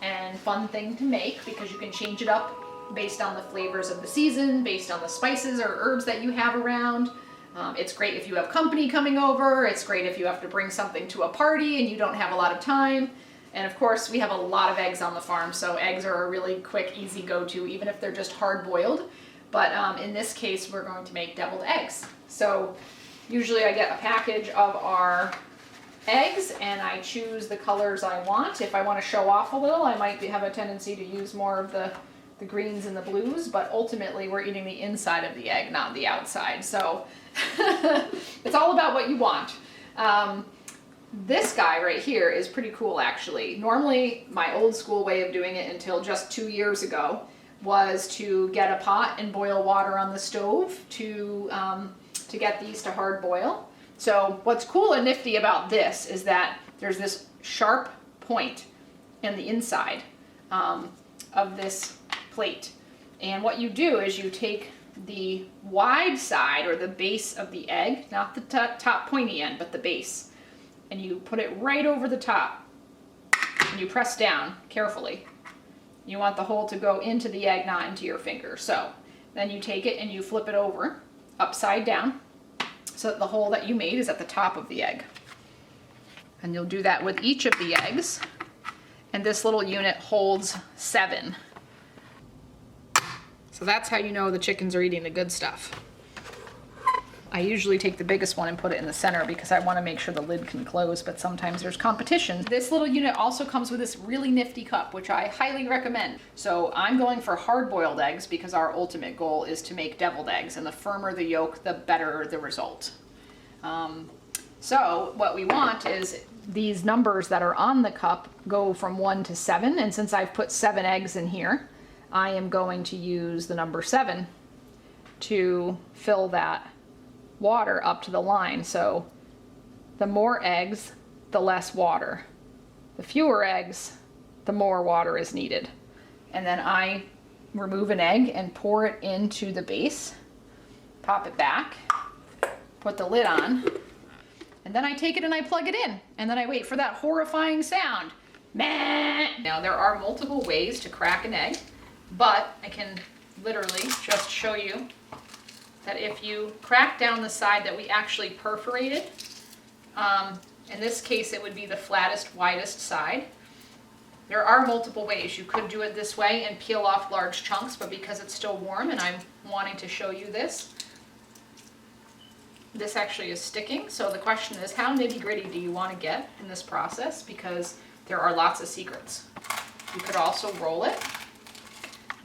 and fun thing to make because you can change it up based on the flavors of the season, based on the spices or herbs that you have around. It's great if you have company coming over. It's great if you have to bring something to a party and you don't have a lot of time. And of course, we have a lot of eggs on the farm, so eggs are a really quick, easy go-to, even if they're just hard-boiled. But in this case, we're going to make deviled eggs. So usually I get a package of our eggs and I choose the colors I want. If I want to show off a little, I might have a tendency to use more of the greens and the blues, but ultimately we're eating the inside of the egg, not the outside. So it's all about what you want. This guy right here is pretty cool, actually. Normally, my old school way of doing it until just 2 years ago was to get a pot and boil water on the stove to get these to hard boil. So what's cool and nifty about this is that there's this sharp point in the inside of this plate. And what you do is you take the wide side or the base of the egg, not the top pointy end, but the base, and you put it right over the top and you press down carefully. You want the hole to go into the egg, not into your finger. So then you take it and you flip it over upside down so that the hole that you made is at the top of the egg. And you'll do that with each of the eggs. And this little unit holds 7. So that's how you know the chickens are eating the good stuff. I usually take the biggest one and put it in the center because I want to make sure the lid can close, but sometimes there's competition. This little unit also comes with this really nifty cup, which I highly recommend. So I'm going for hard-boiled eggs because our ultimate goal is to make deviled eggs, and the firmer the yolk, the better the result. So what we want is these numbers that are on the cup go from 1 to 7, and since I've put 7 eggs in here, I am going to use the number 7 to fill that water up to the line. So the more eggs, the less water. The fewer eggs, the more water is needed. And then I remove an egg and pour it into the base, pop it back, put the lid on, and then I take it and I plug it in. And then I wait for that horrifying sound. Meh! Now there are multiple ways to crack an egg, but I can literally just show you that if you crack down the side that we actually perforated, in this case it would be the flattest, widest side. There are multiple ways. You could do it this way and peel off large chunks, but because it's still warm and I'm wanting to show you this, this actually is sticking. So the question is, how nitty-gritty do you want to get in this process? Because there are lots of secrets. You could also roll it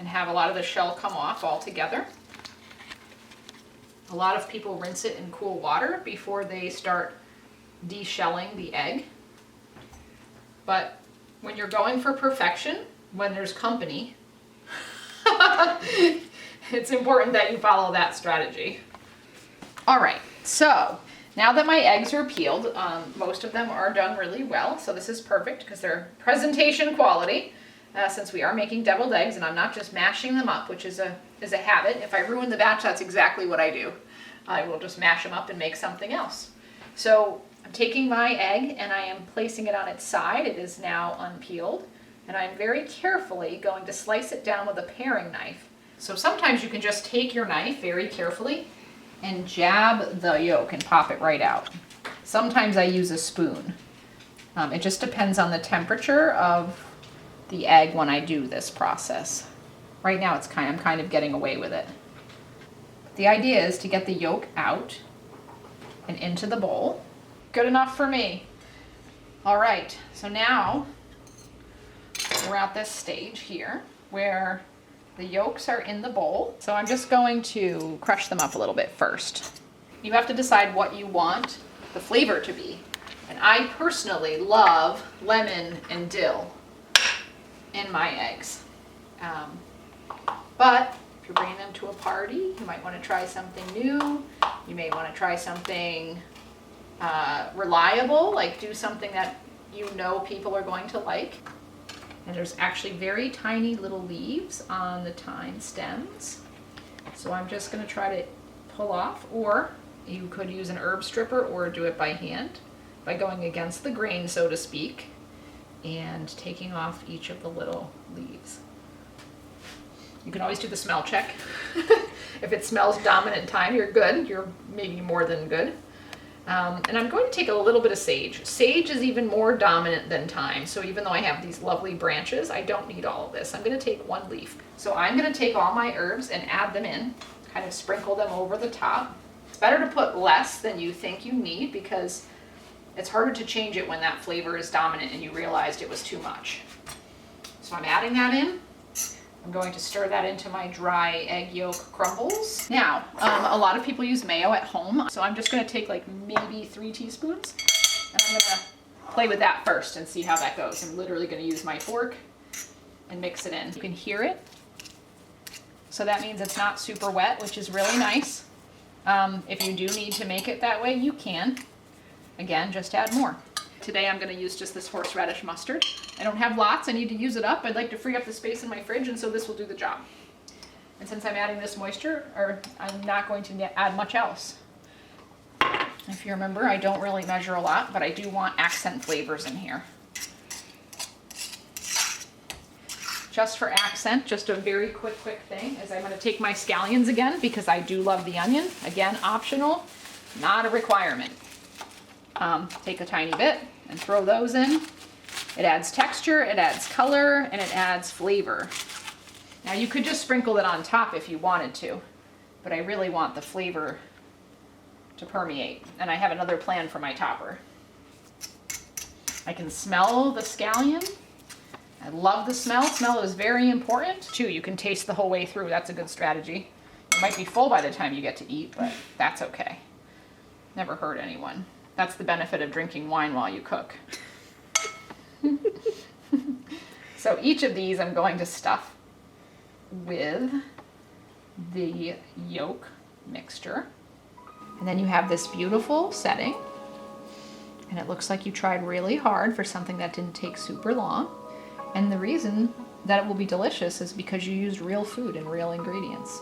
and have a lot of the shell come off altogether. A lot of people rinse it in cool water before they start de-shelling the egg. But when you're going for perfection, when there's company, it's important that you follow that strategy. All right, so now that my eggs are peeled, most of them are done really well, so this is perfect because they're presentation quality. Since we are making deviled eggs and I'm not just mashing them up, which is a habit. If I ruin the batch, that's exactly what I do. I will just mash them up and make something else. So I'm taking my egg and I am placing it on its side. It is now unpeeled. And I'm very carefully going to slice it down with a paring knife. So sometimes you can just take your knife very carefully and jab the yolk and pop it right out. Sometimes I use a spoon. It just depends on the temperature of the egg when I do this process. Right now I'm kind of getting away with it. The idea is to get the yolk out and into the bowl. Good enough for me. All right, so now we're at this stage here where the yolks are in the bowl. So I'm just going to crush them up a little bit first. You have to decide what you want the flavor to be. And I personally love lemon and dill in my eggs. But if you're bringing them to a party, you might want to try something new. You may want to try something reliable, like do something that you know people are going to like. And there's actually very tiny little leaves on the thyme stems. So I'm just going to try to pull off, or you could use an herb stripper or do it by hand by going against the grain, so to speak. and taking off each of the little leaves. You can always do the smell check. If it smells dominant thyme, you're good. You're maybe more than good. And I'm going to take a little bit of sage. Sage is even more dominant than thyme, so even though I have these lovely branches, I don't need all of this. I'm going to take one leaf. So I'm going to take all my herbs and add them in, kind of sprinkle them over the top. It's better to put less than you think you need because it's harder to change it when that flavor is dominant and you realized it was too much. So I'm adding that in. I'm going to stir that into my dry egg yolk crumbles. Now, a lot of people use mayo at home, so I'm just going to take like maybe 3 teaspoons, and I'm going to play with that first and see how that goes. I'm literally going to use my fork and mix it in. You can hear it, so that means it's not super wet, which is really nice. If you do need to make it that way, you can. Again, just add more. Today I'm going to use just this horseradish mustard. I don't have lots, I need to use it up. I'd like to free up the space in my fridge, and so this will do the job. And since I'm adding this moisture, I'm not going to add much else. If you remember, I don't really measure a lot, but I do want accent flavors in here. Just for accent, just a very quick thing is I'm going to take my scallions again because I do love the onion. Again, optional, not a requirement. Take a tiny bit and throw those in. It adds texture, it adds color, and it adds flavor. Now you could just sprinkle it on top if you wanted to, but I really want the flavor to permeate, and I have another plan for my topper. I can smell the scallion. I love the smell. Smell is very important too. You can taste the whole way through. That's a good strategy. You might be full by the time you get to eat, but that's okay. Never hurt anyone. That's the benefit of drinking wine while you cook. So each of these I'm going to stuff with the yolk mixture. And then you have this beautiful setting. And it looks like you tried really hard for something that didn't take super long. And the reason that it will be delicious is because you used real food and real ingredients.